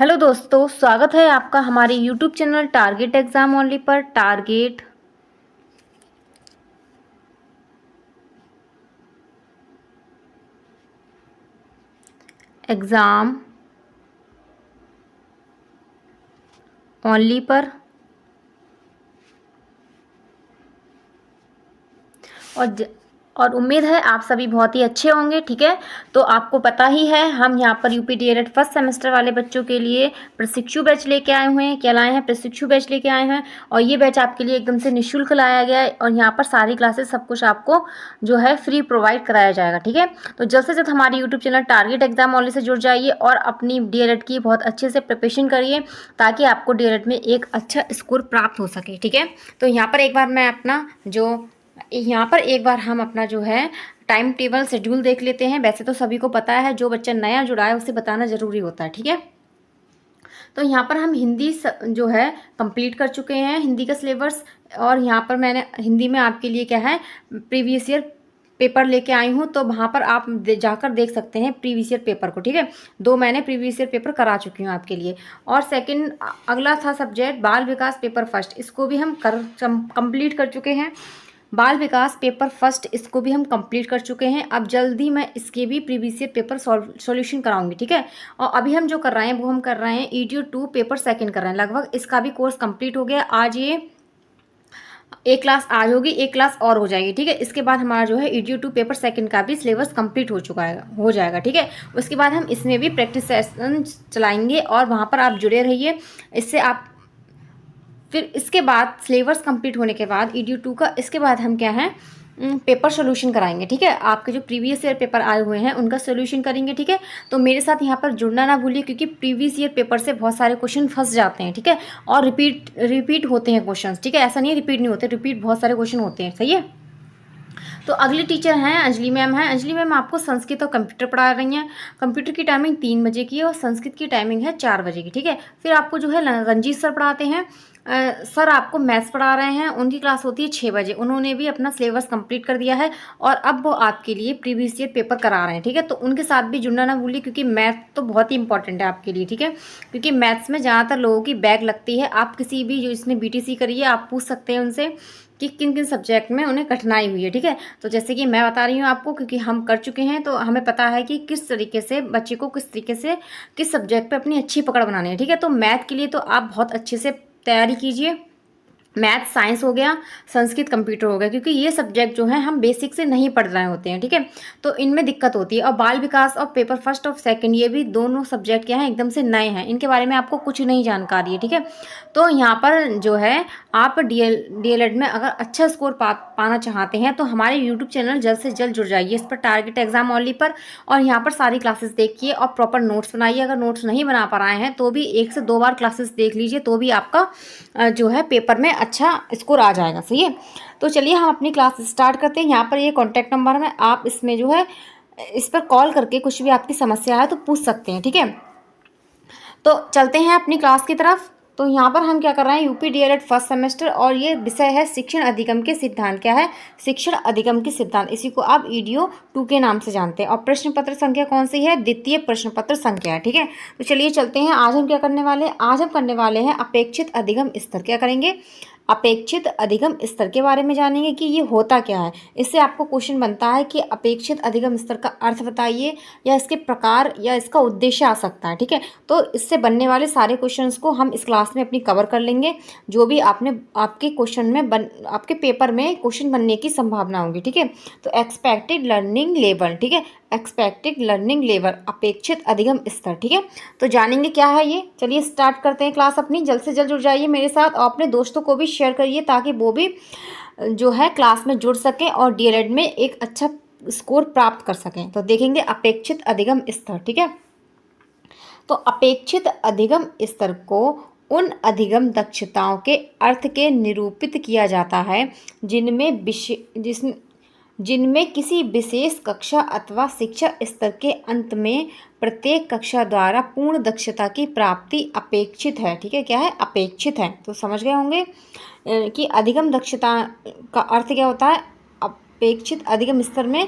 Hello दोस्तों, स्वागत है आपका हमारे YouTube channel target exam only पर। टारगेट एग्ज़ाम ओनली पर। और और उम्मीद है आप सभी बहुत ही अच्छे होंगे। ठीक है, तो आपको पता ही है हम यहाँ पर यूपी डीएलएड फर्स्ट सेमेस्टर वाले बच्चों के लिए प्रशिक्षु बैच लेके आए हुए हैं। क्या लाए हैं? प्रशिक्षु बैच लेके आए हैं। और ये बैच आपके लिए एकदम से निःशुल्क लाया गया है और यहाँ पर सारी क्लासेस सब कुछ आपको जो है फ्री प्रोवाइड कराया जाएगा। ठीक है, तो जल्द से जल्द हमारे YouTube channel target exam only say जुड़ जाइए और अपनी डीएलएड की बहुत अच्छे से प्रिपरेशन करिए ताकि आपको डीएलएड में एक अच्छा स्कोर प्राप्त हो सके। ठीक है, तो यहाँ पर एक बार हम अपना जो है टाइम टेबल शेड्यूल देख लेते हैं। वैसे तो सभी को पता है, जो बच्चा नया जुड़ा है उसे बताना ज़रूरी होता है। ठीक है, तो यहाँ पर हम हिंदी जो है कंप्लीट कर चुके हैं, हिंदी का सिलेबस। और यहाँ पर मैंने हिंदी में आपके लिए क्या है प्रीवियस ईयर पेपर लेके आई हूँ, तो वहाँ पर आप जाकर देख सकते हैं प्रीवियस ईयर पेपर को। ठीक है, 2 मैंने प्रीवियस ईयर पेपर करा चुकी हूँ आपके लिए। और सेकंड अगला था सब्जेक्ट बाल विकास पेपर फर्स्ट, इसको भी हम कंप्लीट कर चुके हैं। बाल विकास पेपर फर्स्ट इसको भी हम कंप्लीट कर चुके हैं। अब जल्दी मैं इसके भी प्रीवियस ईयर पेपर सॉल्यूशन कराऊंगी। ठीक है, और अभी हम जो कर रहे हैं वो हम कर रहे हैं EDU 2 पेपर सेकंड कर रहे हैं। लगभग इसका भी कोर्स कंप्लीट हो गया। आज ये एक क्लास आज होगी, एक क्लास और हो जाएगी। ठीक है, इसके बाद हमारा जो है EDU 2 पेपर सेकंड का भी सिलेबस कंप्लीट हो जाएगा। ठीक है, उसके बाद हम इसमें भी प्रैक्टिस सेशन चलाएंगे और वहाँ पर आप जुड़े रहिए। इससे आप फिर इसके बाद सिलेबस कंप्लीट होने के बाद EDU 2 का इसके बाद हम क्या है पेपर सोल्यूशन कराएंगे। ठीक है, आपके जो प्रीवियस ईयर पेपर आए हुए हैं उनका सोल्यूशन करेंगे। ठीक है, तो मेरे साथ यहाँ पर जुड़ना ना भूलिए क्योंकि प्रीवियस ईयर पेपर से बहुत सारे क्वेश्चन फंस जाते हैं। ठीक है, और रिपीट होते हैं क्वेश्चन। ठीक है, ऐसा नहीं है रिपीट नहीं होते, रिपीट बहुत सारे क्वेश्चन होते हैं। सही है, तो अगली टीचर हैं अंजलि मैम हैं। अंजलि मैम आपको संस्कृत और कंप्यूटर पढ़ा रही हैं। कंप्यूटर की टाइमिंग 3 बजे की है और संस्कृत की टाइमिंग है 4 बजे की। ठीक है, फिर आपको जो है रंजीत सर पढ़ाते हैं। सर आपको मैथ्स पढ़ा रहे हैं, उनकी क्लास होती है 6 बजे। उन्होंने भी अपना सिलेबस कंप्लीट कर दिया है और अब वो आपके लिए प्रीवियस ईयर पेपर करा रहे हैं। ठीक है, तो उनके साथ भी जुड़ना ना भूलिए क्योंकि मैथ तो बहुत ही इंपॉर्टेंट है आपके लिए। ठीक है, क्योंकि मैथ्स में ज़्यादातर लोगों की बैक लगती है। आप किसी भी जो इसने BTC करी है आप पूछ सकते हैं उनसे कि किन किन सब्जेक्ट में उन्हें कठिनाई हुई है। ठीक है, तो जैसे कि मैं बता रही हूँ आपको क्योंकि हम कर चुके हैं तो हमें पता है कि किस तरीके से बच्चे को किस तरीके से किस सब्जेक्ट पे अपनी अच्छी पकड़ बनानी है। ठीक है, तो मैथ के लिए तो आप बहुत अच्छे से तैयारी कीजिए। मैथ साइंस हो गया, संस्कृत कंप्यूटर हो गया, क्योंकि ये सब्जेक्ट जो है हम बेसिक से नहीं पढ़ रहे होते हैं। ठीक है, तो इनमें दिक्कत होती है। और बाल विकास और पेपर फर्स्ट और सेकंड ये भी दोनों सब्जेक्ट क्या हैं एकदम से नए हैं, इनके बारे में आपको कुछ नहीं जानकारी है। ठीक है, तो यहाँ पर जो है आप DLED में अगर अच्छा स्कोर पाना चाहते हैं तो हमारे यूट्यूब चैनल जल्द से जल्द जुड़ जाइए इस पर टारगेट एग्जाम ओनली पर। और यहाँ पर सारी क्लासेस देखिए और प्रॉपर नोट्स बनाइए। अगर नोट्स नहीं बना पा रहे हैं तो भी 1 से 2 बार क्लासेस देख लीजिए, तो भी आपका जो है पेपर में अच्छा स्कोर आ जाएगा। सही है, तो चलिए हम अपनी क्लास स्टार्ट करते हैं। यहाँ पर ये कॉन्टैक्ट नंबर है, आप इसमें जो है इस पर कॉल करके कुछ भी आपकी समस्या है तो पूछ सकते हैं। ठीक है, तो चलते हैं अपनी क्लास की तरफ। तो यहाँ पर हम क्या कर रहे हैं यूपी DLED फर्स्ट सेमेस्टर और ये विषय है शिक्षण अधिगम के सिद्धांत। क्या है? शिक्षण अधिगम के सिद्धांत, इसी को आप EDU 2 के नाम से जानते हैं। और प्रश्न पत्र संख्या कौन सी है? द्वितीय प्रश्न पत्र संख्या है। ठीक है, तो चलिए चलते हैं। आज हम क्या करने वाले हैं? आज हम करने वाले हैं अपेक्षित अधिगम स्तर। क्या करेंगे? अपेक्षित अधिगम स्तर के बारे में जानेंगे कि ये होता क्या है। इससे आपको क्वेश्चन बनता है कि अपेक्षित अधिगम स्तर का अर्थ बताइए या इसके प्रकार या इसका उद्देश्य आ सकता है। ठीक है, तो इससे बनने वाले सारे क्वेश्चंस को हम इस क्लास में अपनी कवर कर लेंगे। जो भी आपके क्वेश्चन में आपके पेपर में क्वेश्चन बनने की संभावना होगी। ठीक है, तो एक्सपेक्टेड लर्निंग लेवल। ठीक है, एक्सपेक्टेड लर्निंग लेवल अपेक्षित अधिगम स्तर। ठीक है, तो जानेंगे क्या है ये। चलिए स्टार्ट करते हैं क्लास अपनी। जल्द से जल्द जुड़ जाइए मेरे साथ और अपने दोस्तों को भी शेयर करिए ताकि वो भी जो है क्लास में जुड़ सकें और DLED में एक अच्छा स्कोर प्राप्त कर सकें। तो देखेंगे अपेक्षित अधिगम स्तर। ठीक है, तो अपेक्षित अधिगम स्तर को उन अधिगम दक्षताओं के अर्थ के निरूपित किया जाता है जिनमें किसी विशेष कक्षा अथवा शिक्षा स्तर के अंत में प्रत्येक कक्षा द्वारा पूर्ण दक्षता की प्राप्ति अपेक्षित है। ठीक है, क्या है? अपेक्षित है। तो समझ गए होंगे कि अधिगम दक्षता का अर्थ क्या होता है। अपेक्षित अधिगम स्तर में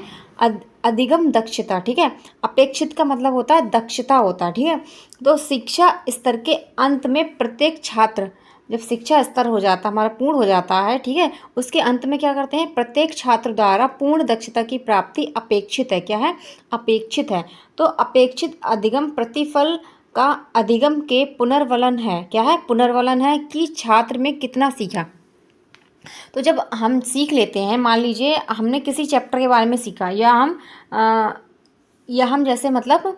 अधिगम दक्षता, ठीक है। अपेक्षित का मतलब होता है दक्षता होता है, ठीक है। तो शिक्षा स्तर के अंत में प्रत्येक छात्र, जब शिक्षा स्तर हो जाता हमारा पूर्ण हो जाता है, ठीक है, उसके अंत में क्या करते हैं, प्रत्येक छात्र द्वारा पूर्ण दक्षता की प्राप्ति अपेक्षित है। क्या है, अपेक्षित है। तो अपेक्षित अधिगम प्रतिफल का अधिगम के पुनर्वलन है। क्या है, पुनर्वलन है कि छात्र में कितना सीखा। तो जब हम सीख लेते हैं, मान लीजिए हमने किसी चैप्टर के बारे में सीखा, या हम जैसे मतलब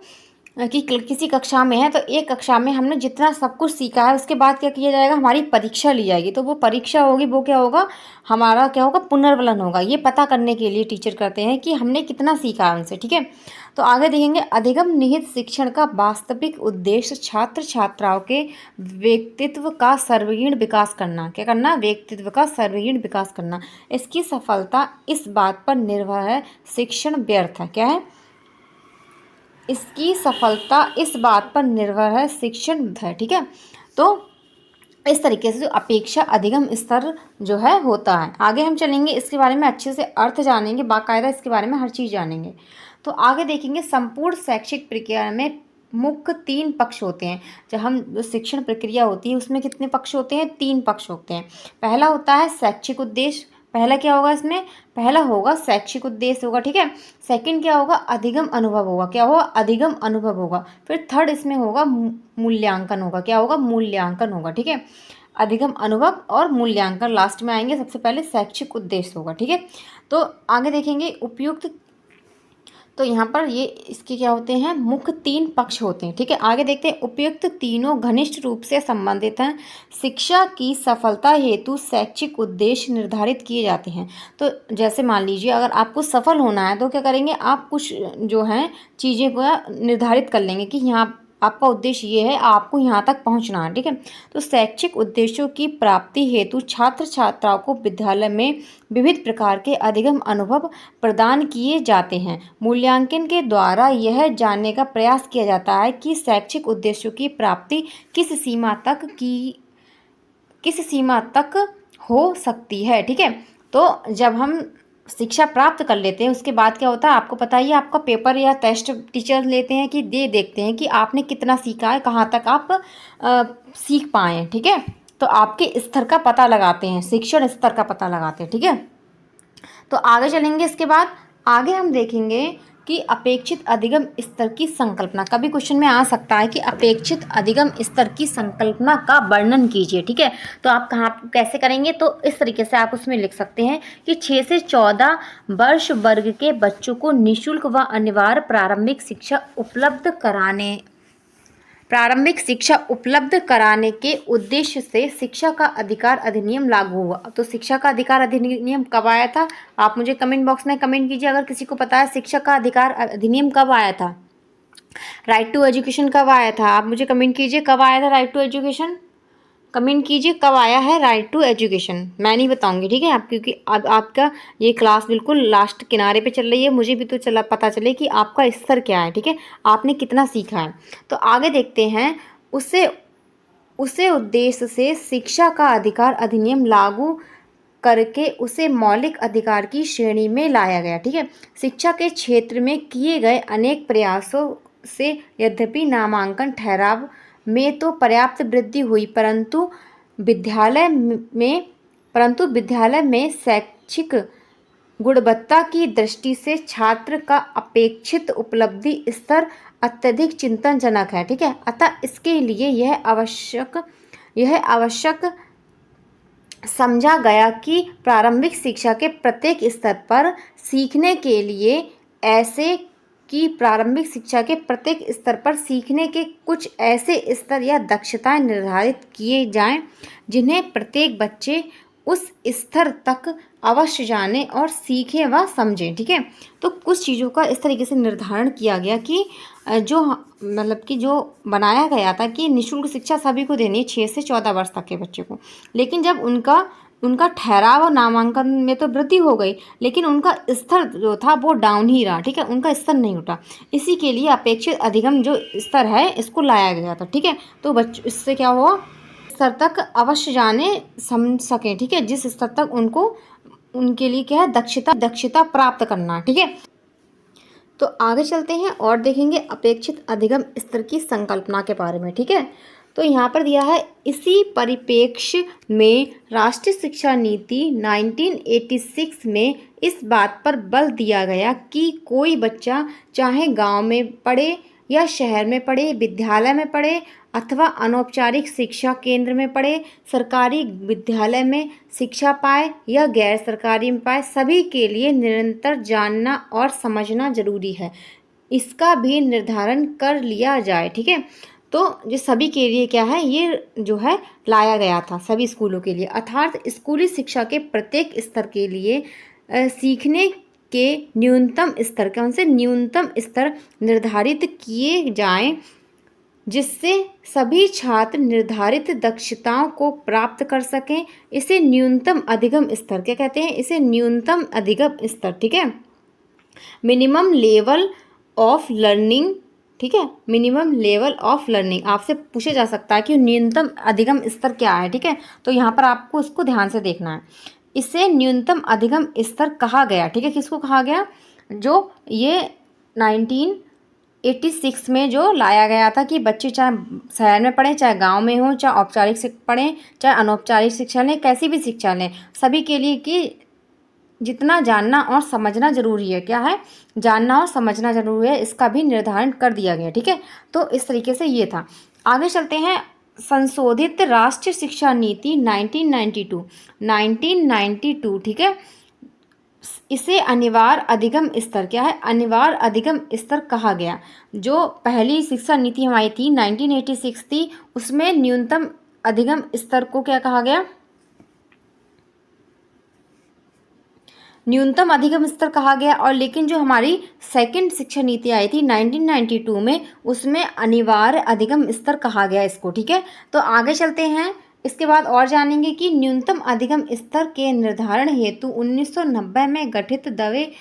कि किसी कक्षा में है, तो एक कक्षा में हमने जितना सब कुछ सीखा है, उसके बाद क्या किया जाएगा, हमारी परीक्षा ली जाएगी। तो वो परीक्षा होगी, वो क्या होगा, हमारा क्या होगा, पुनर्वलन होगा। ये पता करने के लिए टीचर करते हैं कि हमने कितना सीखा है उनसे, ठीक है। तो आगे देखेंगे, अधिगम निहित शिक्षण का वास्तविक उद्देश्य छात्र छात्राओं के व्यक्तित्व का सर्वांगीण विकास करना। क्या करना, व्यक्तित्व का सर्वांगीण विकास करना। इसकी सफलता इस बात पर निर्भर है शिक्षण व्यर्थ है। क्या है, इसकी सफलता इस बात पर निर्भर है शिक्षण है, ठीक है। तो इस तरीके से जो अपेक्षा अधिगम स्तर जो है होता है। आगे हम चलेंगे, इसके बारे में अच्छे से अर्थ जानेंगे, बाकायदा इसके बारे में हर चीज़ जानेंगे। तो आगे देखेंगे, संपूर्ण शैक्षिक प्रक्रिया में मुख्य 3 पक्ष होते हैं। जब हम जो शिक्षण प्रक्रिया होती है उसमें कितने पक्ष होते हैं, 3 पक्ष होते हैं। पहला होता है शैक्षिक उद्देश्य। पहला क्या होगा इसमें, पहला होगा शैक्षिक उद्देश्य होगा, ठीक है। सेकंड क्या होगा, अधिगम अनुभव होगा। क्या होगा, अधिगम अनुभव होगा। फिर थर्ड इसमें होगा मूल्यांकन होगा। क्या होगा, मूल्यांकन होगा, ठीक है। अधिगम अनुभव और मूल्यांकन लास्ट में आएंगे। सबसे पहले शैक्षिक उद्देश्य होगा, ठीक है। तो आगे देखेंगे उपयुक्त, तो यहाँ पर ये इसके क्या होते हैं, मुख्य 3 पक्ष होते हैं, ठीक है। आगे देखते हैं, उपयुक्त तीनों घनिष्ठ रूप से संबंधित हैं। शिक्षा की सफलता हेतु शैक्षिक उद्देश्य निर्धारित किए जाते हैं। तो जैसे मान लीजिए अगर आपको सफल होना है तो क्या करेंगे, आप कुछ जो हैं चीज़ें को निर्धारित कर लेंगे कि यहाँ आपका उद्देश्य ये है, आपको यहाँ तक पहुँचना है, ठीक है। तो शैक्षिक उद्देश्यों की प्राप्ति हेतु छात्र छात्राओं को विद्यालय में विविध प्रकार के अधिगम अनुभव प्रदान किए जाते हैं। मूल्यांकन के द्वारा यह जानने का प्रयास किया जाता है कि शैक्षिक उद्देश्यों की प्राप्ति किस सीमा तक हो सकती है, ठीक है। तो जब हम शिक्षा प्राप्त कर लेते हैं उसके बाद क्या होता है, आपको पता ही है, आपका पेपर या टेस्ट टीचर लेते हैं कि देखते हैं कि आपने कितना सीखा है, कहाँ तक आप सीख पाए हैं, ठीक है। तो आपके स्तर का पता लगाते हैं, शिक्षण स्तर का पता लगाते हैं, ठीक है। तो आगे चलेंगे, इसके बाद आगे हम देखेंगे कि अपेक्षित अधिगम स्तर की संकल्पना। कभी क्वेश्चन में आ सकता है कि अपेक्षित अधिगम स्तर की संकल्पना का वर्णन कीजिए, ठीक है। तो आप कहाँ कैसे करेंगे, तो इस तरीके से आप उसमें लिख सकते हैं कि 6 से 14 वर्ष वर्ग के बच्चों को निःशुल्क व अनिवार्य प्रारंभिक शिक्षा उपलब्ध कराने के उद्देश्य से शिक्षा का अधिकार अधिनियम लागू हुआ। तो शिक्षा का अधिकार अधिनियम कब आया था, आप मुझे कमेंट बॉक्स में कमेंट कीजिए अगर किसी को पता है शिक्षा का अधिकार अधिनियम कब आया था। राइट टू एजुकेशन कब आया था, आप मुझे कमेंट कीजिए कब आया था राइट टू एजुकेशन, कमेंट कीजिए कब आया है राइट टू एजुकेशन। मैं नहीं बताऊंगी, ठीक है आप, क्योंकि अब आपका ये क्लास बिल्कुल लास्ट किनारे पे चल रही है, मुझे भी तो पता चले कि आपका स्तर क्या है, ठीक है, आपने कितना सीखा है। तो आगे देखते हैं, उसे उद्देश्य से शिक्षा का अधिकार अधिनियम लागू करके उसे मौलिक अधिकार की श्रेणी में लाया गया, ठीक है। शिक्षा के क्षेत्र में किए गए अनेक प्रयासों से यद्यपि नामांकन ठहराव में तो पर्याप्त वृद्धि हुई, परंतु विद्यालय में शैक्षिक गुणवत्ता की दृष्टि से छात्र का अपेक्षित उपलब्धि स्तर अत्यधिक चिंताजनक है, ठीक है। अतः इसके लिए यह आवश्यक समझा गया कि प्रारंभिक शिक्षा के प्रत्येक स्तर पर सीखने के कुछ ऐसे स्तर या दक्षताएं निर्धारित किए जाएं जिन्हें प्रत्येक बच्चे उस स्तर तक अवश्य जाने और सीखें व समझें, ठीक है। तो कुछ चीज़ों का इस तरीके से निर्धारण किया गया कि जो बनाया गया था कि निःशुल्क शिक्षा सभी को देनी है 6 से 14 वर्ष तक के बच्चे को, लेकिन जब उनका ठहराव और नामांकन में तो वृद्धि हो गई, लेकिन उनका स्तर जो था वो डाउन ही रहा, ठीक है, उनका स्तर नहीं उठा। इसी के लिए अपेक्षित अधिगम जो स्तर है इसको लाया गया था, ठीक है। तो बच्चों इससे क्या हुआ, स्तर तक अवश्य जाने समझ सकें, ठीक है, जिस स्तर तक उनके लिए क्या है, दक्षता प्राप्त करना, ठीक है। तो आगे चलते हैं और देखेंगे अपेक्षित अधिगम स्तर की संकल्पना के बारे में। ठीक है, तो यहाँ पर दिया है, इसी परिप्रेक्ष्य में राष्ट्रीय शिक्षा नीति 1986 में इस बात पर बल दिया गया कि कोई बच्चा चाहे गांव में पढ़े या शहर में पढ़े, विद्यालय में पढ़े अथवा अनौपचारिक शिक्षा केंद्र में पढ़े, सरकारी विद्यालय में शिक्षा पाए या गैर सरकारी में पाए, सभी के लिए निरंतर जानना और समझना जरूरी है, इसका भी निर्धारण कर लिया जाए। ठीक है, तो ये सभी के लिए क्या है, ये जो है लाया गया था सभी स्कूलों के लिए, अर्थात स्कूली शिक्षा के प्रत्येक स्तर के लिए सीखने के न्यूनतम स्तर, कौन से न्यूनतम स्तर निर्धारित किए जाएं, जिससे सभी छात्र निर्धारित दक्षताओं को प्राप्त कर सकें। इसे न्यूनतम अधिगम स्तर क्या कहते हैं, इसे न्यूनतम अधिगम स्तर। ठीक है, मिनिमम लेवल ऑफ लर्निंग। ठीक है, मिनिमम लेवल ऑफ लर्निंग आपसे पूछा जा सकता है कि न्यूनतम अधिगम स्तर क्या है। ठीक है, तो यहाँ पर आपको इसको ध्यान से देखना है। इसे न्यूनतम अधिगम स्तर कहा गया। ठीक है, किसको कहा गया, जो ये 1986 में जो लाया गया था कि बच्चे चाहे शहर में पढ़ें, चाहे गांव में हो, चाहे औपचारिक शिक्षा पढ़ें, चाहे अनौपचारिक शिक्षा लें, कैसी भी शिक्षा लें, सभी के लिए कि जितना जानना और समझना जरूरी है, क्या है, जानना और समझना जरूरी है, इसका भी निर्धारण कर दिया गया। ठीक है, तो इस तरीके से ये था। आगे चलते हैं, संशोधित राष्ट्रीय शिक्षा नीति 1992। ठीक है, इसे अनिवार्य अधिगम स्तर, क्या है, अनिवार्य अधिगम स्तर कहा गया। जो पहली शिक्षा नीति हमारी थी 1986 थी, उसमें न्यूनतम अधिगम स्तर को क्या कहा गया, न्यूनतम अधिगम स्तर कहा गया। और लेकिन जो हमारी सेकंड शिक्षा नीति आई थी 1992 में, उसमें अनिवार्य अधिगम स्तर कहा गया इसको। ठीक है, तो आगे चलते हैं, इसके बाद और जानेंगे कि न्यूनतम अधिगम स्तर के निर्धारण हेतु 1990 में गठित दवे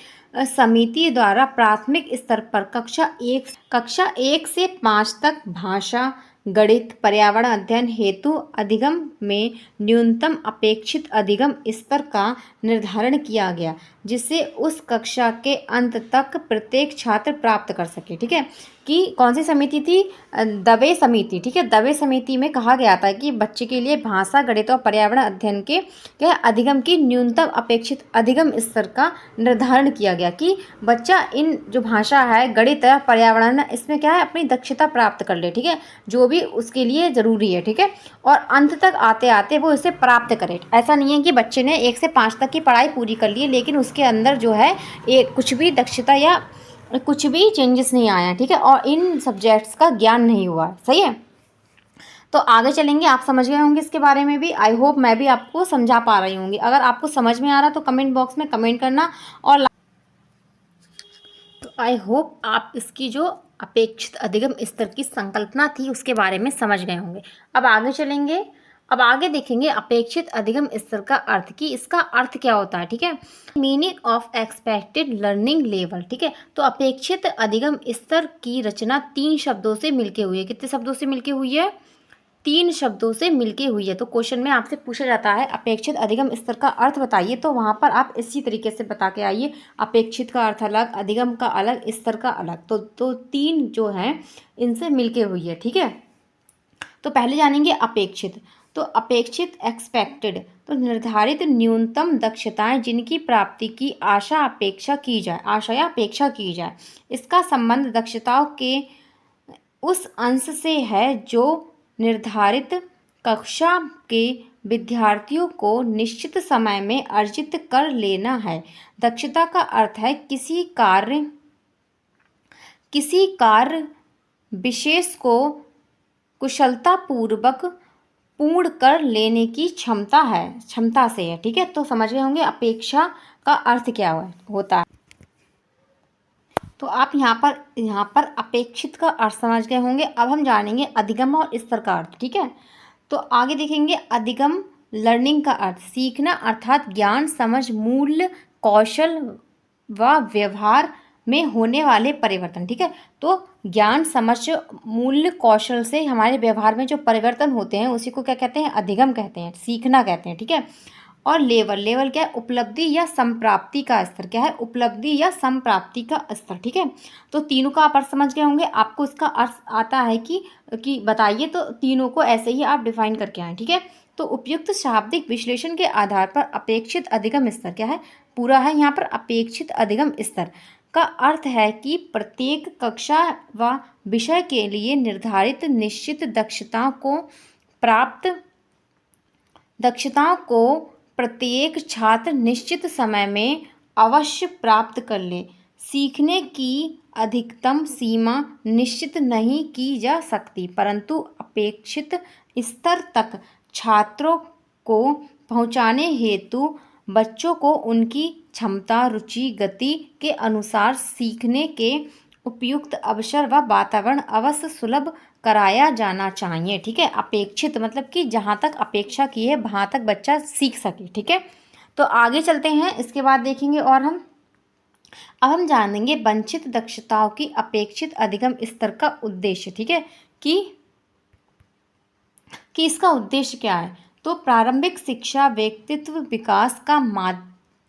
समिति द्वारा प्राथमिक स्तर पर कक्षा 1 से 5 तक भाषा, गणित, पर्यावरण अध्ययन हेतु अधिगम में न्यूनतम अपेक्षित अधिगम स्तर का निर्धारण किया गया, जिसे उस कक्षा के अंत तक प्रत्येक छात्र प्राप्त कर सके। ठीक है, कि कौन सी समिति थी, दवे समिति। ठीक है, दवे समिति में कहा गया था कि बच्चे के लिए भाषा, गणित और पर्यावरण अध्ययन के क्या अधिगम की न्यूनतम अपेक्षित अधिगम स्तर का निर्धारण किया गया, कि बच्चा इन जो भाषा है, गणित है, पर्यावरण है, इसमें क्या है, अपनी दक्षता प्राप्त कर ले। ठीक है, जो भी उसके लिए ज़रूरी है। ठीक है, और अंत तक आते आते वो इसे प्राप्त करे। ऐसा नहीं है कि बच्चे ने 1 से 5 तक की पढ़ाई पूरी कर ली लेकिन उसके अंदर जो है कुछ भी दक्षता या कुछ भी चेंजेस नहीं आया। ठीक है, और इन सब्जेक्ट्स का ज्ञान नहीं हुआ। सही है, तो आगे चलेंगे, आप समझ गए होंगे इसके बारे में भी। आई होप मैं भी आपको समझा पा रही होंगी। अगर आपको समझ में आ रहा तो कमेंट बॉक्स में कमेंट करना, और तो आई होप आप इसकी जो अपेक्षित अधिगम स्तर की संकल्पना थी उसके बारे में समझ गए होंगे। अब आगे चलेंगे, अब आगे देखेंगे अपेक्षित अधिगम स्तर का अर्थ, कि इसका अर्थ क्या होता है। ठीक है, meaning of expected learning level. ठीक है, तो अपेक्षित अधिगम स्तर की रचना 3 शब्दों से मिलके हुई है। कितने शब्दों से मिलके हुई है, 3 शब्दों से मिलके हुई है। तो क्वेश्चन में आपसे पूछा जाता है अपेक्षित अधिगम स्तर का अर्थ बताइए, तो वहाँ पर आप इसी तरीके से बता के आइए, अपेक्षित का अर्थ अलग, अधिगम का अलग, स्तर का अलग। तो 3 जो हैं इनसे मिलके हुई है। ठीक है, तो पहले जानेंगे अपेक्षित। तो अपेक्षित एक्सपेक्टेड, तो निर्धारित न्यूनतम दक्षताएं जिनकी प्राप्ति की आशा अपेक्षा की जाए, आशा या अपेक्षा की जाए। इसका संबंध दक्षताओं के उस अंश से है जो निर्धारित कक्षा के विद्यार्थियों को निश्चित समय में अर्जित कर लेना है। दक्षता का अर्थ है किसी कार्य विशेष को कुशलतापूर्वक पूर्ण कर लेने की क्षमता से है। ठीक है, तो समझ गए होंगे अपेक्षा का अर्थ क्या होता है। तो आप यहाँ पर अपेक्षित का अर्थ समझ गए होंगे। अब हम जानेंगे अधिगम और स्तर का अर्थ। ठीक है, तो आगे देखेंगे अधिगम लर्निंग का अर्थ, सीखना अर्थात ज्ञान, समझ, मूल्य, कौशल व व्यवहार में होने वाले परिवर्तन। ठीक है, तो ज्ञान, समझ, मूल्य, कौशल से हमारे व्यवहार में जो परिवर्तन होते हैं उसी को क्या कहते हैं, अधिगम कहते हैं, सीखना कहते हैं। ठीक है, और लेवल, लेवल क्या है, उपलब्धि या संप्राप्ति का स्तर, क्या है, उपलब्धि या संप्राप्ति का स्तर, ठीक है। तो तीनों का आप अर्थ समझ गए होंगे। आपको इसका अर्थ आता है कि बताइए, तो तीनों को ऐसे ही आप डिफाइन करके आए, ठीक है। तो उपयुक्त शाब्दिक विश्लेषण के आधार पर अपेक्षित अधिगम स्तर, क्या है, पूरा है यहाँ पर, अपेक्षित अधिगम स्तर का अर्थ है कि प्रत्येक कक्षा व विषय के लिए निर्धारित निश्चित दक्षताओं को प्रत्येक छात्र निश्चित समय में अवश्य प्राप्त कर ले। सीखने की अधिकतम सीमा निश्चित नहीं की जा सकती, परंतु अपेक्षित स्तर तक छात्रों को पहुंचाने हेतु बच्चों को उनकी क्षमता, रुचि, गति के अनुसार सीखने के उपयुक्त अवसर व वातावरण अवश्य सुलभ कराया जाना चाहिए, ठीक है। अपेक्षित मतलब कि जहाँ तक अपेक्षा की है वहाँ तक बच्चा सीख सके, ठीक है। तो आगे चलते हैं, इसके बाद देखेंगे और अब हम जानेंगे वंचित दक्षताओं की अपेक्षित अधिगम स्तर का उद्देश्य, ठीक है, कि इसका उद्देश्य क्या है। तो प्रारंभिक शिक्षा व्यक्तित्व विकास का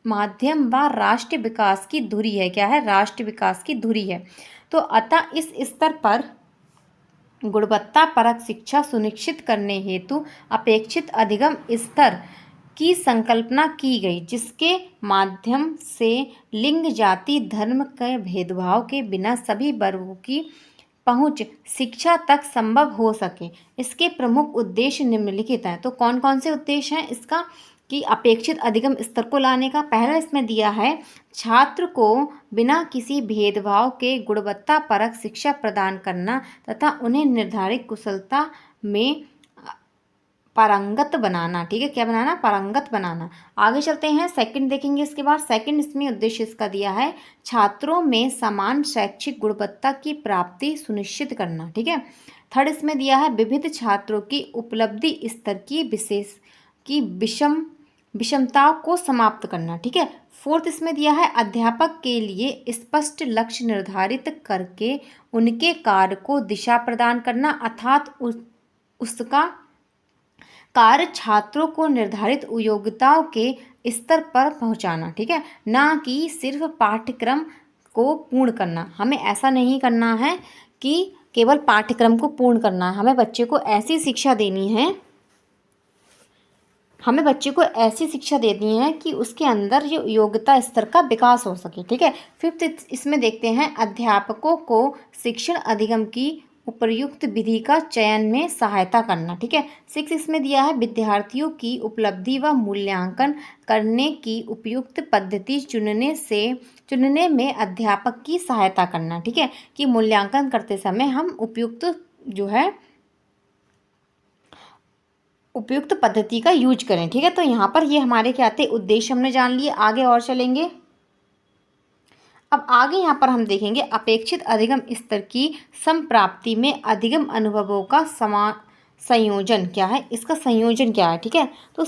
माध्यम व राष्ट्र विकास की धुरी है, क्या है, राष्ट्र विकास की धुरी है। तो अतः इस स्तर पर गुणवत्ता परक शिक्षा सुनिश्चित करने हेतु अपेक्षित अधिगम स्तर की संकल्पना की गई, जिसके माध्यम से लिंग, जाति, धर्म के भेदभाव के बिना सभी वर्गों की पहुंच शिक्षा तक संभव हो सके। इसके प्रमुख उद्देश्य निम्नलिखित हैं। तो कौन कौन से उद्देश्य हैं इसका, कि अपेक्षित अधिगम स्तर को लाने का। पहला इसमें दिया है, छात्र को बिना किसी भेदभाव के गुणवत्ता परक शिक्षा प्रदान करना तथा उन्हें निर्धारित कुशलता में पारंगत बनाना, ठीक है, क्या बनाना, पारंगत बनाना। आगे चलते हैं, सेकंड देखेंगे इसके बाद। सेकंड इसमें उद्देश्य इसका दिया है, छात्रों में समान शैक्षिक गुणवत्ता की प्राप्ति सुनिश्चित करना, ठीक है। थर्ड इसमें दिया है, विविध छात्रों की उपलब्धि स्तर की विषमताओं को समाप्त करना, ठीक है। फोर्थ इसमें दिया है, अध्यापक के लिए स्पष्ट लक्ष्य निर्धारित करके उनके कार्य को दिशा प्रदान करना, अर्थात उसका कार्य छात्रों को निर्धारित योग्यताओं के स्तर पर पहुंचाना, ठीक है, ना कि सिर्फ पाठ्यक्रम को पूर्ण करना। हमें ऐसा नहीं करना है कि केवल पाठ्यक्रम को पूर्ण करना है, हमें बच्चे को ऐसी शिक्षा देनी है, हमें बच्चे को ऐसी शिक्षा देनी है कि उसके अंदर ये योग्यता स्तर का विकास हो सके, ठीक है। फिफ्थ इसमें देखते हैं, अध्यापकों को शिक्षण अधिगम की उपयुक्त विधि का चयन में सहायता करना, ठीक है। सिक्स इसमें दिया है, विद्यार्थियों की उपलब्धि व मूल्यांकन करने की उपयुक्त पद्धति चुनने में अध्यापक की सहायता करना, ठीक है, कि मूल्यांकन करते समय हम उपयुक्त पद्धति का यूज करें, ठीक है। तो यहाँ पर ये हमारे क्या थे, उद्देश्य हमने जान लिए। आगे और चलेंगे। अब आगे यहाँ पर हम देखेंगे अपेक्षित अधिगम स्तर की संप्राप्ति में अधिगम अनुभवों का संयोजन क्या है, इसका संयोजन क्या है, ठीक है। तो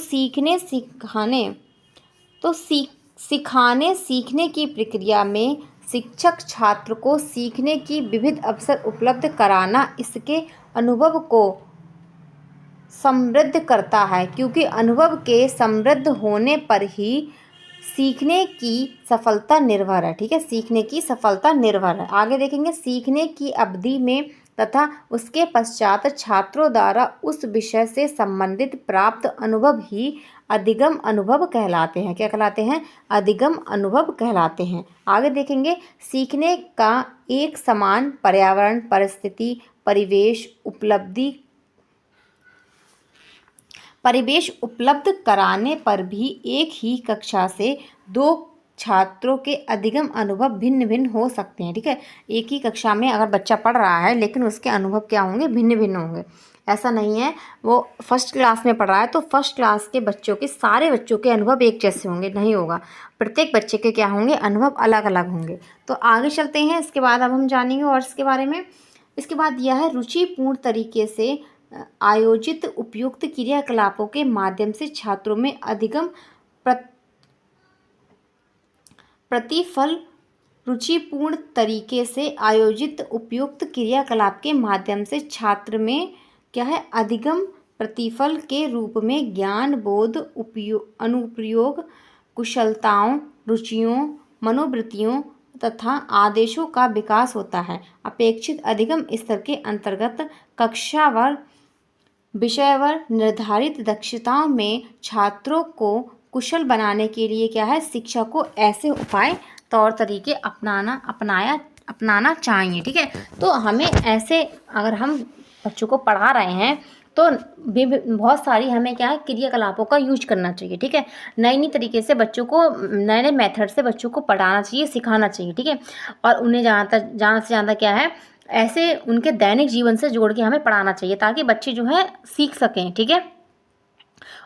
सिखाने सीखने की प्रक्रिया में शिक्षक छात्र को सीखने की विविध अवसर उपलब्ध कराना इसके अनुभव को समृद्ध करता है, क्योंकि अनुभव के समृद्ध होने पर ही सीखने की सफलता निर्भर है, ठीक है, सीखने की सफलता निर्भर है। आगे देखेंगे, सीखने की अवधि में तथा उसके पश्चात छात्रों द्वारा उस विषय से संबंधित प्राप्त अनुभव ही अधिगम अनुभव कहलाते हैं। क्या कहलाते हैं, अधिगम अनुभव कहलाते हैं। आगे देखेंगे, सीखने का एक समान पर्यावरण, परिस्थिति, परिवेश उपलब्ध कराने पर भी एक ही कक्षा से दो छात्रों के अधिगम अनुभव भिन्न भिन्न हो सकते हैं, ठीक है। एक ही कक्षा में अगर बच्चा पढ़ रहा है लेकिन उसके अनुभव क्या होंगे, भिन्न भिन्न होंगे। ऐसा नहीं है वो फर्स्ट क्लास में पढ़ रहा है तो फर्स्ट क्लास के बच्चों के सारे बच्चों के अनुभव एक जैसे होंगे, नहीं होगा। प्रत्येक बच्चे के क्या होंगे, अनुभव अलग अलग होंगे। तो आगे चलते हैं, इसके बाद अब हम जानेंगे और इसके बारे में। इसके बाद यह है, रुचिपूर्ण तरीके से आयोजित उपयुक्त क्रियाकलापों के माध्यम से छात्रों में अधिगम प्रतिफल। रुचिपूर्ण तरीके से आयोजित उपयुक्त क्रियाकलाप के माध्यम से छात्र में क्या है, अधिगम प्रतिफल के रूप में ज्ञान, बोध, अनुप्रयोग, कुशलताओं, रुचियों, मनोवृत्तियों तथा आदेशों का विकास होता है। अपेक्षित अधिगम स्तर के अंतर्गत कक्षावार विषयवार निर्धारित दक्षताओं में छात्रों को कुशल बनाने के लिए क्या है, शिक्षक को ऐसे उपाय तौर तरीके अपनाना चाहिए। ठीक है, तो हमें ऐसे अगर हम बच्चों को पढ़ा रहे हैं तो बहुत सारी हमें क्या है, क्रियाकलापों का यूज करना चाहिए। ठीक है, नई नई तरीके से बच्चों को, नए नए मेथड से बच्चों को पढ़ाना चाहिए, सिखाना चाहिए। ठीक है, और उन्हें ज़्यादा से ज़्यादा क्या है, ऐसे उनके दैनिक जीवन से जोड़ के हमें पढ़ाना चाहिए ताकि बच्चे जो है सीख सकें। ठीक है,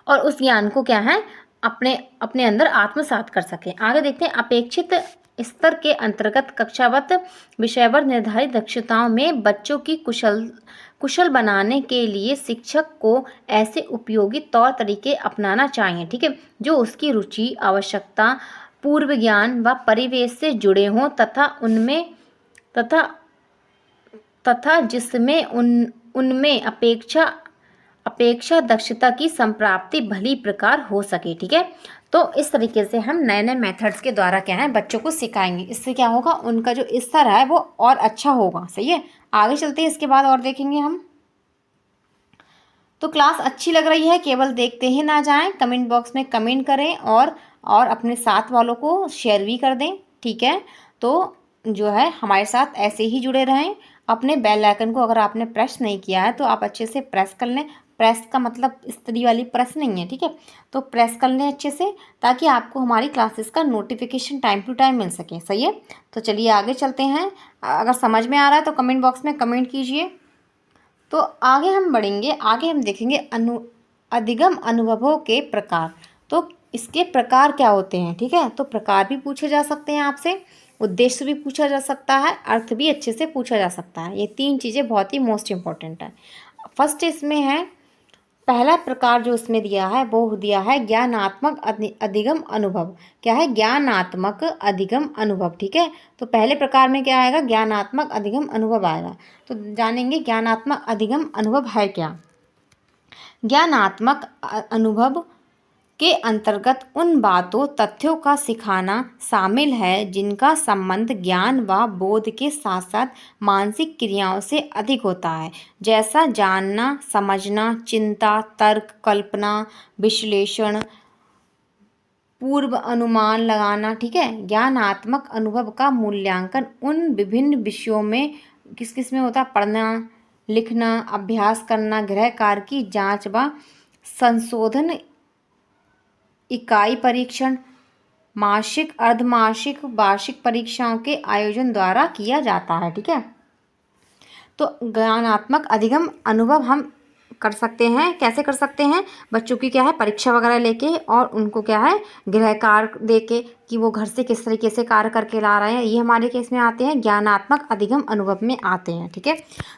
और उस ज्ञान को क्या है, अपने अपने अंदर आत्मसात कर सकें। आगे देखते हैं, अपेक्षित स्तर के अंतर्गत कक्षागत विषयवर निर्धारित दक्षताओं में बच्चों की कुशल बनाने के लिए शिक्षक को ऐसे उपयोगी तौर तरीके अपनाना चाहिए। ठीक है, जो उसकी रुचि, आवश्यकता, पूर्व ज्ञान व परिवेश से जुड़े हों तथा जिसमें उनमें अपेक्षा दक्षता की संप्राप्ति भली प्रकार हो सके। ठीक है, तो इस तरीके से हम नए नए मेथड्स के द्वारा क्या है, बच्चों को सिखाएंगे। इससे क्या होगा, उनका जो स्तर है वो और अच्छा होगा। सही है, आगे चलते हैं, इसके बाद और देखेंगे हम। तो क्लास अच्छी लग रही है, केवल देखते ही ना जाएं, कमेंट बॉक्स में कमेंट करें और अपने साथ वालों को शेयर भी कर दें। ठीक है, तो जो है हमारे साथ ऐसे ही जुड़े रहें। अपने बेल आइकन को अगर आपने प्रेस नहीं किया है तो आप अच्छे से प्रेस कर लें। प्रेस का मतलब स्त्री वाली प्रेस नहीं है। ठीक है, तो प्रेस कर लें अच्छे से ताकि आपको हमारी क्लासेस का नोटिफिकेशन टाइम टू टाइम मिल सके। सही है, तो चलिए आगे चलते हैं। अगर समझ में आ रहा है तो कमेंट बॉक्स में कमेंट कीजिए। तो आगे हम बढ़ेंगे, आगे हम देखेंगे अधिगम अनुभवों के प्रकार। तो इसके प्रकार क्या होते हैं। ठीक है, तो प्रकार भी पूछे जा सकते हैं आपसे, उद्देश्य भी पूछा जा सकता है, अर्थ भी अच्छे से पूछा जा सकता है। ये तीन चीज़ें बहुत ही मोस्ट इम्पॉर्टेंट है। फर्स्ट इसमें है, पहला प्रकार जो इसमें दिया है वो दिया है ज्ञानात्मक अधिगम अनुभव। क्या है, ज्ञानात्मक अधिगम अनुभव। ठीक है, तो पहले प्रकार में क्या आएगा, ज्ञानात्मक अधिगम अनुभव आएगा। तो जानेंगे ज्ञानात्मक अधिगम अनुभव है क्या। ज्ञानात्मक अनुभव के अंतर्गत उन बातों, तथ्यों का सिखाना शामिल है जिनका संबंध ज्ञान व बोध के साथ साथ मानसिक क्रियाओं से अधिक होता है, जैसा जानना, समझना, चिंता, तर्क, कल्पना, विश्लेषण, पूर्व अनुमान लगाना। ठीक है, ज्ञानात्मक अनुभव का मूल्यांकन उन विभिन्न विषयों में किस किस में होता है, पढ़ना, लिखना, अभ्यास करना, गृह कार्य की जांच व संशोधन, इकाई परीक्षण, मासिक, अर्धमासिक, वार्षिक परीक्षाओं के आयोजन द्वारा किया जाता है। ठीक है, तो ज्ञानात्मक अधिगम अनुभव हम कर सकते हैं। कैसे कर सकते हैं, बच्चों की क्या है, परीक्षा वगैरह लेके और उनको क्या है, गृह कार्य देके कि वो घर से किस तरीके से कार्य करके ला रहे हैं, ये हमारे केस में आते हैं, ज्ञानात्मक अधिगम अनुभव में आते हैं। ठीक है,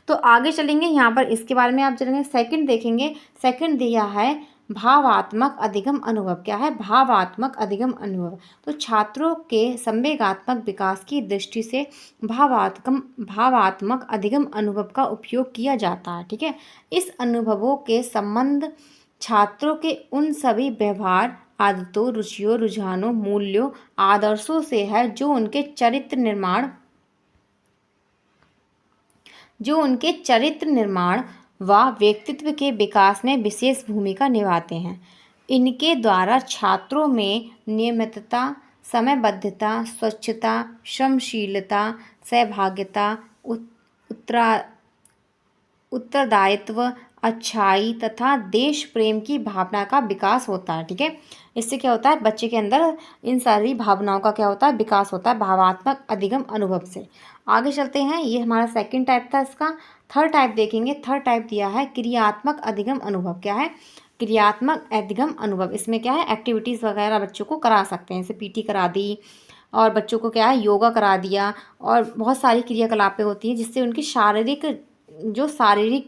तो आगे चलेंगे, यहाँ पर इसके बारे में आप चलेंगे। सेकंड देखेंगे, सेकंड दिया है भावात्मक अधिगम अनुभव। क्या है, भावात्मक अधिगम अनुभव। तो छात्रों के संवेगात्मक विकास की दृष्टि से भावात्मक अधिगम अनुभव का उपयोग किया जाता है। ठीक है, इस अनुभवों के संबंध छात्रों के उन सभी व्यवहार, आदतों, रुचियों, रुझानों, मूल्यों, आदर्शों से है जो उनके चरित्र निर्माण व व्यक्तित्व के विकास में विशेष भूमिका निभाते हैं। इनके द्वारा छात्रों में नियमितता, समयबद्धता, स्वच्छता, श्रमशीलता, सहभागिता, उत्तरदायित्व, अच्छाई तथा देश प्रेम की भावना का विकास होता है। ठीक है, इससे क्या होता है, बच्चे के अंदर इन सारी भावनाओं का क्या होता है, विकास होता है भावात्मक अधिगम अनुभव से। आगे चलते हैं, ये हमारा सेकंड टाइप था। इसका थर्ड टाइप देखेंगे। थर्ड टाइप दिया है क्रियात्मक अधिगम अनुभव। क्या है, क्रियात्मक अधिगम अनुभव। इसमें क्या है, एक्टिविटीज़ वगैरह बच्चों को करा सकते हैं, जैसे पीटी करा दी और बच्चों को क्या है, योगा करा दिया, और बहुत सारी क्रियाकलापें होती हैं जिससे उनकी शारीरिक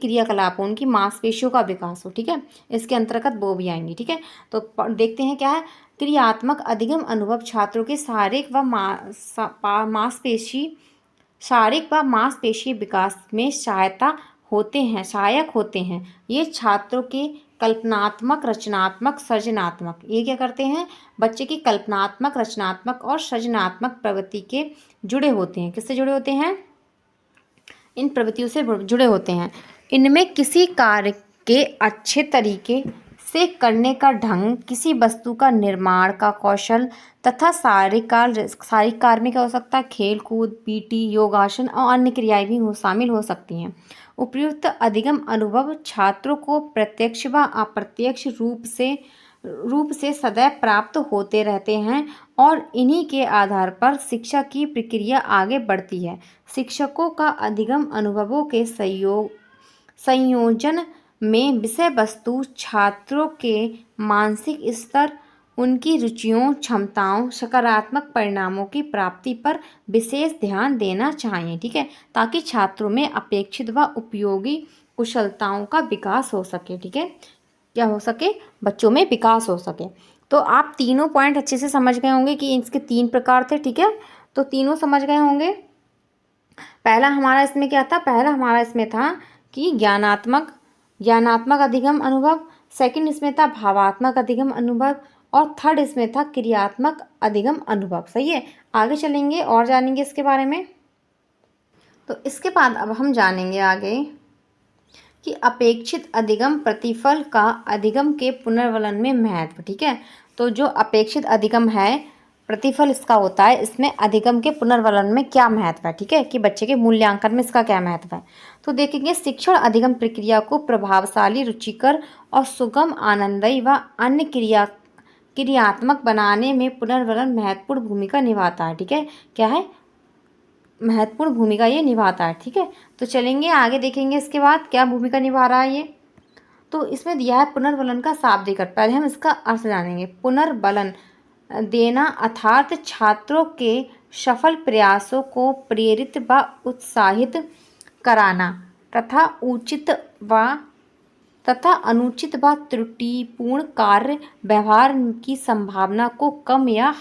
क्रियाकलाप हो, उनकी मांसपेशियों का विकास हो। ठीक है, इसके अंतर्गत वो भी आएंगी। ठीक है, तो देखते हैं क्या है, क्रियात्मक अधिगम अनुभव छात्रों के शारीरिक व मांसपेशी विकास में सहायता होते हैं, सहायक होते हैं। ये छात्रों के कल्पनात्मक, रचनात्मक, सृजनात्मक, ये क्या करते हैं, बच्चे की कल्पनात्मक, रचनात्मक और सृजनात्मक प्रवृत्ति के जुड़े होते हैं। किससे जुड़े होते हैं, इन प्रवृत्तियों से जुड़े होते हैं। इनमें किसी कार्य के अच्छे तरीके से करने का ढंग, किसी वस्तु का निर्माण का कौशल तथा शारीरिक कार्य में क्या हो सकता है, खेल कूद, पीटी, योगासन और अन्य क्रियाएं भी शामिल हो सकती हैं। उपयुक्त अधिगम अनुभव छात्रों को प्रत्यक्ष व अप्रत्यक्ष रूप से सदैव प्राप्त होते रहते हैं और इन्हीं के आधार पर शिक्षा की प्रक्रिया आगे बढ़ती है। शिक्षकों का अधिगम अनुभवों के संयोजन में विषय वस्तु, छात्रों के मानसिक स्तर, उनकी रुचियों, क्षमताओं, सकारात्मक परिणामों की प्राप्ति पर विशेष ध्यान देना चाहिए। ठीक है, ताकि छात्रों में अपेक्षित व उपयोगी कुशलताओं का विकास हो सके। ठीक है, क्या हो सके, बच्चों में विकास हो सके। तो आप तीनों पॉइंट अच्छे से समझ गए होंगे कि इसके 3 प्रकार थे। ठीक है, तो तीनों समझ गए होंगे। पहला हमारा इसमें क्या था, पहला हमारा इसमें था कि ज्ञानात्मक अधिगम अनुभव, सेकंड इसमें था भावात्मक अधिगम अनुभव और थर्ड इसमें था क्रियात्मक अधिगम अनुभव। सही है, आगे चलेंगे और जानेंगे इसके बारे में। तो इसके बाद अब हम जानेंगे आगे कि अपेक्षित अधिगम प्रतिफल का अधिगम के पुनर्वलन में महत्व। ठीक है, तो जो अपेक्षित अधिगम है, प्रतिफल इसका होता है, इसमें अधिगम के पुनर्वलन में क्या महत्व है। ठीक है, कि बच्चे के मूल्यांकन में इसका क्या महत्व है। तो देखेंगे, शिक्षण अधिगम प्रक्रिया को प्रभावशाली, रुचिकर और सुगम, आनंदयी व अन्य क्रियात्मक बनाने में पुनर्वलन महत्वपूर्ण भूमिका निभाता है। ठीक है, क्या है, महत्वपूर्ण भूमिका ये निभाता है। ठीक है, तो चलेंगे आगे देखेंगे इसके बाद क्या भूमिका निभा रहा है ये। तो इसमें दिया है पुनर्बलन का शाब्दिक अर्थ। पहले हम इसका अर्थ जानेंगे। पुनर्बलन देना अर्थात छात्रों के सफल प्रयासों को प्रेरित व उत्साहित कराना तथा अनुचित व त्रुटिपूर्ण कार्य व्यवहार की संभावना को कम या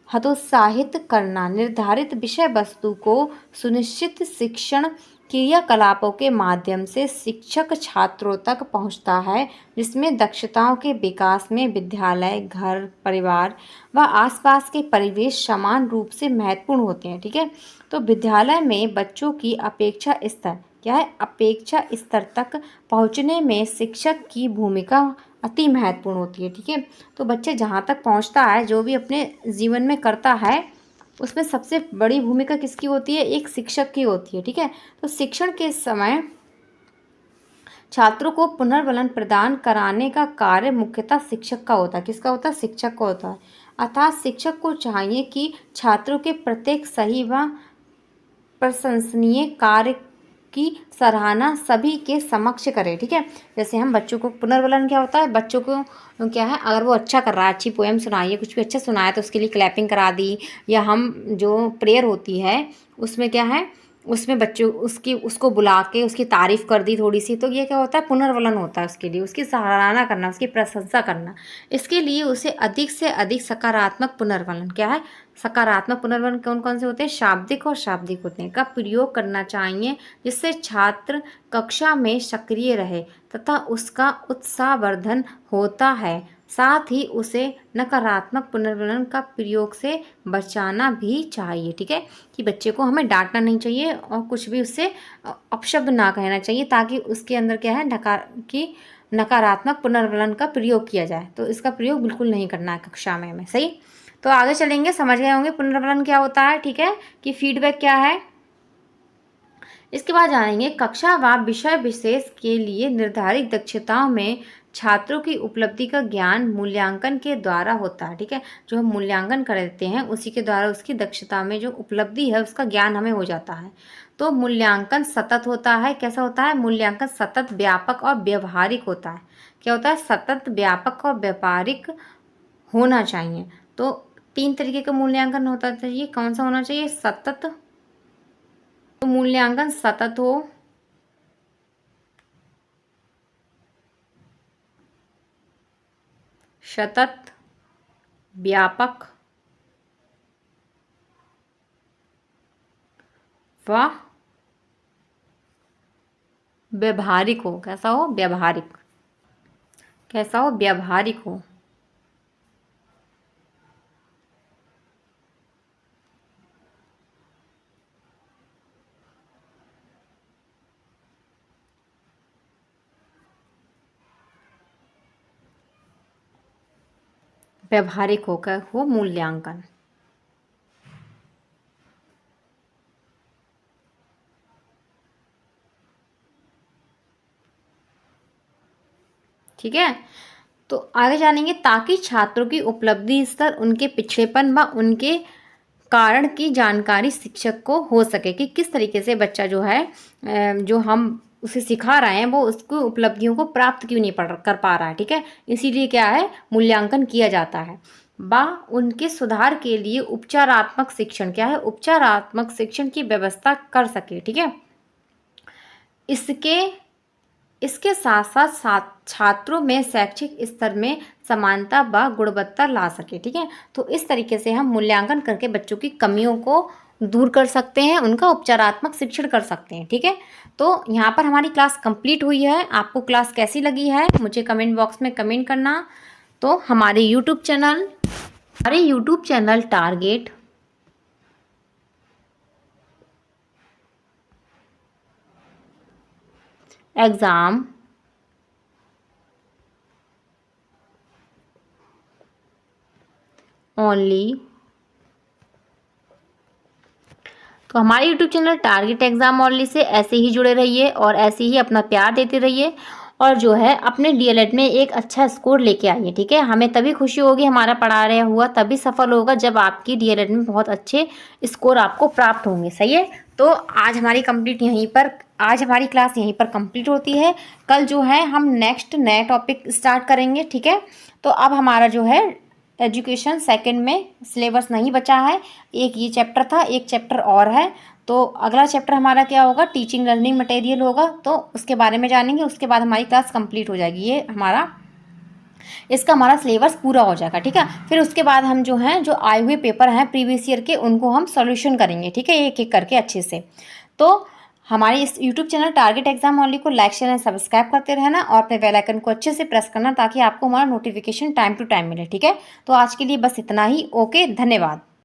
हतोत्साहित करना। निर्धारित विषय वस्तु को सुनिश्चित शिक्षण क्रियाकलापों के माध्यम से शिक्षक छात्रों तक पहुंचता है, जिसमें दक्षताओं के विकास में विद्यालय, घर, परिवार व आसपास के परिवेश समान रूप से महत्वपूर्ण होते हैं। ठीक है, तो विद्यालय में बच्चों की अपेक्षा स्तर, क्या है, अपेक्षा स्तर तक पहुंचने में शिक्षक की भूमिका अति महत्वपूर्ण होती है। ठीक है, तो बच्चे जहाँ तक पहुँचता है, जो भी अपने जीवन में करता है, उसमें सबसे बड़ी भूमिका किसकी होती है, एक शिक्षक की होती है। ठीक है, तो शिक्षण के समय छात्रों को पुनर्बलन प्रदान कराने का कार्य मुख्यतः शिक्षक का होता है। किसका होता है, शिक्षक का होता है। अर्थात शिक्षक को चाहिए कि छात्रों के प्रत्येक सही व प्रशंसनीय कार्य की सराहना सभी के समक्ष करें। ठीक है, जैसे हम बच्चों को, पुनर्बलन क्या होता है, बच्चों को क्या है, अगर वो अच्छा कर रहा है, अच्छी पोएम सुनाई है, कुछ भी अच्छा सुनाया, तो उसके लिए क्लैपिंग करा दी, या हम जो प्रेयर होती है उसमें क्या है, उसमें बच्चों उसको बुला के उसकी तारीफ़ कर दी थोड़ी सी, तो ये क्या होता है, पुनर्वलन होता है। उसके लिए उसकी सराहना करना, उसकी प्रशंसा करना, इसके लिए उसे अधिक से अधिक सकारात्मक पुनर्वलन, क्या है, सकारात्मक पुनर्वलन कौन कौन से होते हैं, शाब्दिक और शाब्दिक होते हैं, का प्रयोग करना चाहिए, जिससे छात्र कक्षा में सक्रिय रहे तथा उसका उत्साहवर्धन होता है। साथ ही उसे नकारात्मक पुनर्वलन का प्रयोग से बचाना भी चाहिए। ठीक है, कि बच्चे को हमें डांटना नहीं चाहिए और कुछ भी उससे अपशब्द ना कहना चाहिए, ताकि उसके अंदर क्या है, नकारात्मक पुनर्वलन का प्रयोग किया जाए। तो इसका प्रयोग बिल्कुल नहीं करना है कक्षा में हमें। सही, तो आगे चलेंगे, समझ गए होंगे पुनर्वलन क्या होता है। ठीक है, कि फीडबैक क्या है। इसके बाद जानेंगे, कक्षा व विषय विशेष के लिए निर्धारित दक्षताओं में छात्रों की उपलब्धि का ज्ञान मूल्यांकन के द्वारा होता है। ठीक है, जो हम मूल्यांकन कर देते हैं, उसी के द्वारा उसकी दक्षता में जो उपलब्धि है, उसका ज्ञान हमें हो जाता है। तो मूल्यांकन सतत होता है। कैसा होता है, मूल्यांकन सतत, व्यापक और व्यवहारिक होता है। क्या होता है, सतत, व्यापक और व्यापारिक होना चाहिए। तो 3 तरीके का मूल्यांकन होता चाहिए। कौन सा होना चाहिए, सतत, तो मूल्यांकन सतत हो, सतत, व्यापक व व्यवहारिक हो, कैसा हो, व्यवहारिक, कैसा हो, व्यवहारिक हो। व्यवहारिक होकर हो मूल्यांकन। ठीक है, तो आगे जानेंगे, ताकि छात्रों की उपलब्धि स्तर, उनके पिछड़ेपन व उनके कारण की जानकारी शिक्षक को हो सके कि किस तरीके से बच्चा जो है जो हम उसे सिखा रहे हैं वो उसको उपलब्धियों को प्राप्त क्यों नहीं कर पा रहा है। ठीक है, इसीलिए क्या है, मूल्यांकन किया जाता है। बा उनके सुधार के लिए उपचारात्मक शिक्षण, क्या है, उपचारात्मक शिक्षण की व्यवस्था कर सके। ठीक है, इसके इसके साथ साथ छात्रों में शैक्षिक स्तर में समानता व गुणवत्ता ला सके। ठीक है, तो इस तरीके से हम मूल्यांकन करके बच्चों की कमियों को दूर कर सकते हैं, उनका उपचारात्मक शिक्षण कर सकते हैं। ठीक है, तो यहाँ पर हमारी क्लास कंप्लीट हुई है। आपको क्लास कैसी लगी है मुझे कमेंट बॉक्स में कमेंट करना। तो हमारे YouTube channel target exam only, तो हमारे YouTube channel target exam only say ऐसे ही जुड़े रहिए और ऐसे ही अपना प्यार देते रहिए और जो है अपने डीएलएड में एक अच्छा स्कोर लेके आइए। ठीक है, हमें तभी खुशी होगी, हमारा पढ़ा रहा हुआ तभी सफल होगा जब आपकी डीएलएड में बहुत अच्छे स्कोर आपको प्राप्त होंगे। सही है, तो आज हमारी क्लास यहीं पर कंप्लीट होती है। कल जो है हम नेक्स्ट नए टॉपिक स्टार्ट करेंगे। ठीक है, तो अब हमारा जो है एजुकेशन सेकंड में सिलेबस नहीं बचा है, एक ये चैप्टर था, एक चैप्टर और है। तो अगला चैप्टर हमारा क्या होगा, टीचिंग लर्निंग मटेरियल होगा, तो उसके बारे में जानेंगे। उसके बाद हमारी क्लास कंप्लीट हो जाएगी, इसका हमारा सिलेबस पूरा हो जाएगा। ठीक है, फिर उसके बाद हम जो हैं जो आए हुए पेपर हैं प्रीवियस ईयर के उनको हम सॉल्यूशन करेंगे। ठीक है, एक एक करके अच्छे से। तो हमारे इस YouTube channel target exam only को लाइक शेयर एंड सब्सक्राइब करते रहना और अपने बेल आइकन को अच्छे से प्रेस करना ताकि आपको हमारा नोटिफिकेशन टाइम टू टाइम मिले। ठीक है, तो आज के लिए बस इतना ही। ओके, धन्यवाद।